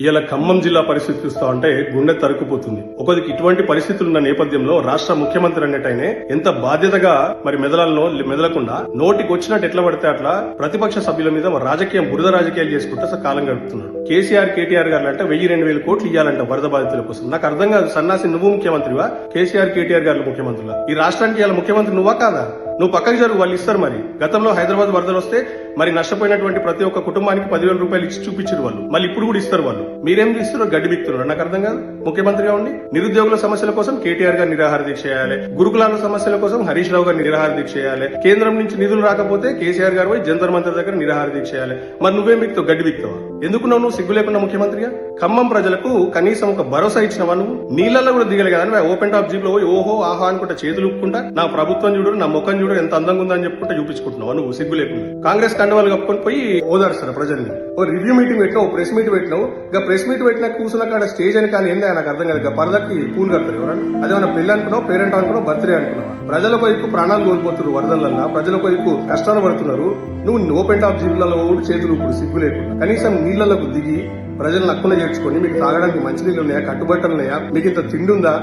ఇలా ఖమ్మం జిల్లా పరిస్థితి చూస్తా ఉంటే గుండె తరుక్కుపోతుంది. ఒకరికి ఇటువంటి పరిస్థితులున్న నేపథ్యంలో రాష్ట్ర ముఖ్యమంత్రి అన్నట్టయినే ఎంత బాధ్యతగా మరి మెదలకుండా నోటికి వచ్చినట్టు ఎట్లా పడితే అట్లా ప్రతిపక్ష సభ్యుల మీద బురద రాజకీయాలు చేసుకుంటూ కాలం గడుపుతున్నాడు. కేసీఆర్ కేటీఆర్ గారు అంటే 1000-2000 కోట్లు ఇవ్వాలంట వరద బాధితుల కోసం. నాకు అర్థం కాదు, సన్నాసి నువ్వు ముఖ్యమంత్రివా, కేసీఆర్ కేటీఆర్ గారు ముఖ్యమంత్రులా? ఈ రాష్ట్రానికి ఇలా ముఖ్యమంత్రి నువ్వా కాదా? నువ్వు పక్కకు జరుగు, వాళ్ళు ఇస్తారు. మరి గతంలో హైదరాబాద్ వరదలు వస్తే మరి నష్టపోయినటువంటి ప్రతి ఒక్క కుటుంబానికి 10,000 రూపాయలు ఇచ్చి చూపించారు వాళ్ళు. మళ్ళీ ఇప్పుడు కూడా ఇస్తారు వాళ్ళు. మీరేం ఇస్తున్నారు? గడ్డి బిక్తున్నారు. నాకు అర్థం కాదు. ముఖ్యమంత్రిగా ఉండి నిరుద్యోగుల సమస్యల కోసం కేటీఆర్ గారు నిరాహార దీక్ష చేయాలి, గురుకులాల సమస్యల కోసం హరీష్ రావు గారు నిరాహార దీక్ష చేయాలి, కేంద్రం నుంచి నిధులు రాకపోతే కేసీఆర్ గారు పోయి జంతర్ మంతర్ దగ్గర నిరాహార దీక్ష చేయాలి. మరి నువ్వేం బిక్తావు? గడ్డి బిక్తావా? ఎందుకున్నావు నువ్వు సిగ్గు లేకుండా ముఖ్యమంత్రిగా? ఖమ్మం ప్రజలకు కనీసం ఒక భరోసా ఇచ్చినవా? నువ్వు నీళ్లలో కూడా దిగలే కదా. ఓపెన్ టాప్ జీప్ లో పోయి ఓహో ఆహా అనుకుంటా చేతులు ఊపుకుంటా నా ప్రభుత్వం చూడు, నా ముఖం చూడు ఎంత అందంగా ఉందని చెప్పుకుంటా చూపించుకుంటున్నావా నువ్వు? సిగ్గు లేకుండా కాంగ్రెస్ కండవాళ్ళు కప్పుకొని పోయి ఓదారుస్తారు ప్రజల్ని. ఓ రివ్యూ మీటింగ్ పెట్టినావు, ఓ ప్రెస్ మీట్ పెట్టినావు. ఇక ప్రెస్ మీట్ పెట్టినా కూర్చున్నా కాడ స్టేజ్ అని కానీ ఏందా నాకు అర్థం కాదు. పరదకి పూలు కడతారు ఎవరన్నా? అదేమన్నా పెళ్లి అనుకున్నావు, పేరెంట్ అనుకున్నావు, బర్త్డే అనుకున్నావా? ప్రజల వైపు ప్రాణాలు కోల్పోతున్నారు వరదలన్నా, ప్రజల వైపు కష్టాలు పడుతున్నారు. నువ్వు ఓపెన్ టాప్ జీవులలో చేతులు ఇప్పుడు సిగ్గు లేకుండా కనీసం నీళ్లకు దిగి ప్రజలను అక్కున చేర్చుకొని మీకు తాగడానికి మంచినీళ్ళు ఉన్నాయా, కట్టుబట్టలు ఉన్నాయా, మీకు ఇంత తిండి ఉందా,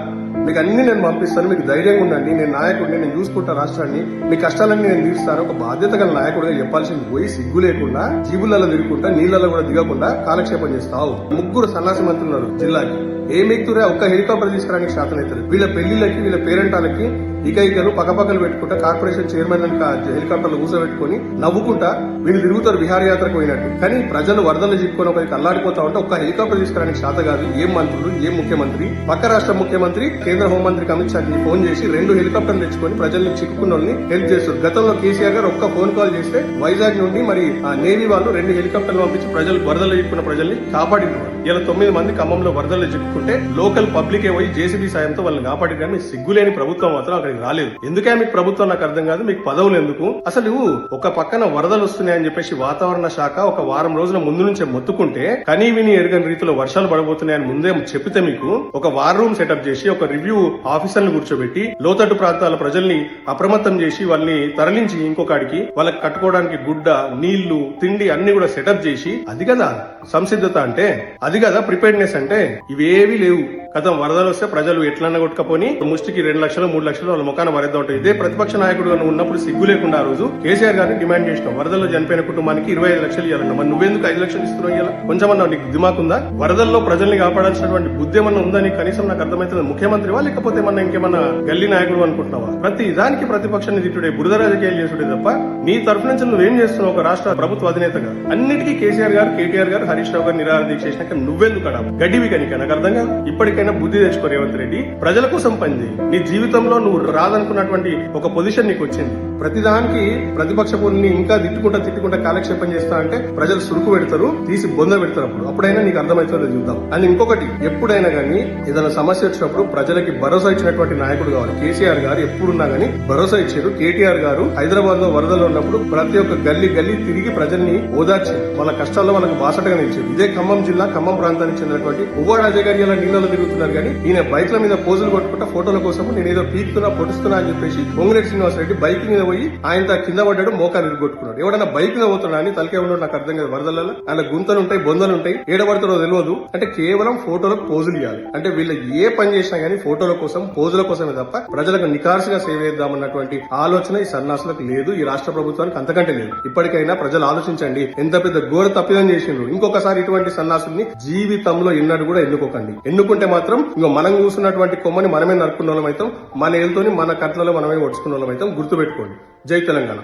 మీకు అన్ని నేను పంపిస్తాను, మీకు ధైర్యంగా ఉండండి, నేను నాయకుడిని, నేను చూసుకుంటా రాష్ట్రాన్ని, మీ కష్టాలన్నీ నేను తీరుస్తాను, ఒక బాధ్యత గల నాయకుడిగా చెప్పాల్సింది పోయి సిగ్గు లేకుండా జీవులలో తిరుగుకుంటా నీళ్లలో కూడా దిగకుండా కాలక్షేపం చేస్తావు. 3 సన్నాసి మంత్రులు ఉన్నారు జిల్లాకి. ఏం ఎక్కుతురా? ఒక్క హెలికాప్టర్ తీసుకురానికి శాతం అవుతుంది. వీళ్ళ పెళ్లిళ్ళకి వీళ్ళ పేరెంటాలకి ఇకలు పక్కపక్కలు పెట్టుకుంటా కార్పొరేషన్ చైర్మన్ హెలికాప్టర్లు కూర్చోబెట్టుకుని నవ్వుకుంటా వీళ్ళు తిరుగుతారు విహారయాత్రకు పోయినట్టు. కానీ ప్రజలు వరదలు చిక్కుకొని ఒకరికి అల్లాడిపోతా ఉంటే ఒక్క హెలికాప్టర్ తీసుకురానికి శాత కాదు. ఏం మంత్రులు, ఏం ముఖ్యమంత్రి? పక్క రాష్ట్ర ముఖ్యమంత్రి కేంద్ర హోంమంత్రికి అమిత్ షాకి ఫోన్ చేసి 2 హెలికాప్టర్లు తెచ్చుకొని ప్రజల్ని చిక్కుకున్న వాళ్ళని హెల్ప్ చేస్తారు. గతంలో కేసీఆర్ గారు ఒక్క ఫోన్ కాల్ చేస్తే వైజాగ్ నుండి మరి నేవీ వాళ్ళు 2 హెలికాప్టర్లు పంపించి వరదలు చిక్కున్న ప్రజల్ని కాపాడినారు. ఇలా 9 మంది ఖమ్మంలో వరదలు చిక్కుకుంటే లోకల్ పబ్లికే పోయి జేసీబీ సాయంతో వాళ్ళని కాపాడి. కానీ సిగ్గులేని ప్రభుత్వం మాత్రం అక్కడికి రాలేదు. ఎందుకే మీకు ప్రభుత్వం? నాకు అర్థం కాదు. మీకు పదవులు ఎందుకు? అసలు ఒక పక్కన వరదలు వస్తున్నాయని చెప్పేసి వాతావరణ శాఖ ఒక వారం రోజుల ముందు నుంచే మొత్తుకుంటే కనీ విని ఎరగని రీతిలో వర్షాలు పడబోతున్నాయని ముందే చెప్పితే మీకు ఒక వార్ రూమ్ సెటప్ చేసి ఒక రివ్యూ ఆఫీసర్లు కూర్చోబెట్టి లోతట్టు ప్రాంతాల ప్రజల్ని అప్రమత్తం చేసి వాళ్ళని తరలించి ఇంకొకడికి వాళ్ళకి కట్టుకోవడానికి గుడ్డ, నీళ్లు, తిండి అన్ని కూడా సెటప్ చేసి, అది కదా సంసిద్ధత అంటే, అది కదా ప్రిపేర్డ్నెస్ అంటే. ఇవేవీ లేవు. గతం వరదలు వస్తే ప్రజలు ఎట్లన్నా కొట్టుకపోని ముష్టికి 2 లక్షలు 3 లక్షలు వాళ్ళ ముఖాన వరద ఉంటాయి. ఇదే ప్రతిపక్ష నాయకుడుగా ఉన్నప్పుడు సిగ్గు లేకుండా ఆ రోజు కేసీఆర్ గారిని డిమాండ్ చేసినావు వరదల్లో చనిపోయిన కుటుంబానికి 25 లక్షలు ఇవ్వాలన్నా. మరి నువ్వెందుకు 5 లక్షలు ఇస్తున్నావు? ఇవ్వాలి కొంచెమన్నా నీకు దిమాకుందా? వరదల్లో ప్రజల్ని కాపాడాల్సినటువంటి బుద్ధి ఏమన్నా ఉందని కనీసం నాకు అర్థమవుతుంది. ముఖ్యమంత్రివా లేకపోతే ఏమన్నా ఇంకేమన్నా గల్లీ నాయకుడు అనుకుంటున్నావా? ప్రతి దానికి ప్రతిపక్షాన్ని తిట్టుడే, బురద రాజకీయాలు చేసుడే తప్ప నీ తరఫు నుంచి నువ్వేం చేస్తున్నావు? ఒక రాష్ట్ర ప్రభుత్వ అధినేతగా అన్నిటికీ కేసీఆర్ గారు, కేటీఆర్ గారు, హరీష్ రావు గారు నిరాహార దీక్ష చేసినాక నువ్వెందుకు అడా గడ్డివి కనుక? నాకు అర్థం కాదు. ఇప్పటికైనా బుద్ధి తెచ్చుకో రేవంత్ రెడ్డి. ప్రజల కోసం పనిచేయి. నీ జీవితంలో నువ్వు రాదనుకున్నటువంటి ఒక పొజిషన్ నీకు వచ్చింది. ప్రతిదానికి ప్రతిపక్ష పోలిని ఇంకా తిట్టుకుంటా కాలక్షేపం చేస్తా అంటే ప్రజలు సురుకు పెడతారు, తీసి బొంద పెడతారు. అప్పుడైనా నీకు అర్థమవుతుందో చూద్దాం. అని ఇంకొకటి, ఎప్పుడైనా గానీ ఏదైనా సమస్య వచ్చినప్పుడు ప్రజలకి భరోసా ఇచ్చినటువంటి నాయకుడు కావాలి. కేసీఆర్ గారు ఎప్పుడున్నా గానీ భరోసా ఇచ్చారు. కేటీఆర్ గారు హైదరాబాద్ లో వరదలు ఉన్నప్పుడు ప్రతి ఒక్క గల్లీ తిరిగి ప్రజల్ని ఓదార్చారు. వాళ్ళ కష్టాల్లో వాళ్ళకి బాసటగా నిలిచారు. ఇదే ఖమ్మం జిల్లా ఖమ్మం ప్రాంతానికి చెందినటువంటి ఉవ్వ రాజగారియాల నీళ్ళలో తిరుగుతున్నారు. కానీ ఈయన బైక్ల మీద పోజులు కొట్టుకుంటా ఫోటోల కోసం నేను ఏదో పీకుతున్నా పొడుస్తున్నా అని చెప్పేసి పొంగిరెడ్డి శ్రీనివాస్ రెడ్డి బైక్ మీద పోయి ఆయన కింద పడ్డాడు, మోకాలు ఇరుగొట్టుకున్నాడు. ఎవడన్నా బైక్ మీద పోతున్నా అని తలకే ఉన్నాడు. నాకు అర్థం కాదు. వరదలలో ఆయన గుంతలుంటాయి, బొందలుంటాయి, ఏడబడతారో తెలియదు. అంటే కేవలం ఫోటోలకు పోజులు ఇవ్వాలి. అంటే వీళ్ళు ఏ పని చేసినా గానీ ఫోటోల కోసం, పోజుల కోసమే తప్ప ప్రజలకు నికార్సుగా సేవ చేద్దామన్నటువంటి ఆలోచన ఈ సన్నాసులకు లేదు. ఈ రాష్ట్ర ప్రభుత్వానికి అంతకంటే లేదు. ఇప్పటికైనా ప్రజలు ఆలోచించండి. ఎంత పెద్ద ఘోర తప్పిదం చేసిండ్రు. ఇంకొకసారి ఇటువంటి సన్నాసుల్ని జీవితంలో ఎన్నడూ కూడా ఎన్నుకోకండి. ఎన్నుకుంటే మాత్రం మనం కూర్చున్నటువంటి కొమ్మని మనమే నరుకున్న వాళ్ళం అవుతాం. మన ఏళ్ళతోని మన కట్లలో మనమే ఒడుచుకున్న వాళ్ళం అవుతాం. గుర్తుపెట్టుకోండి. జై తెలంగాణ.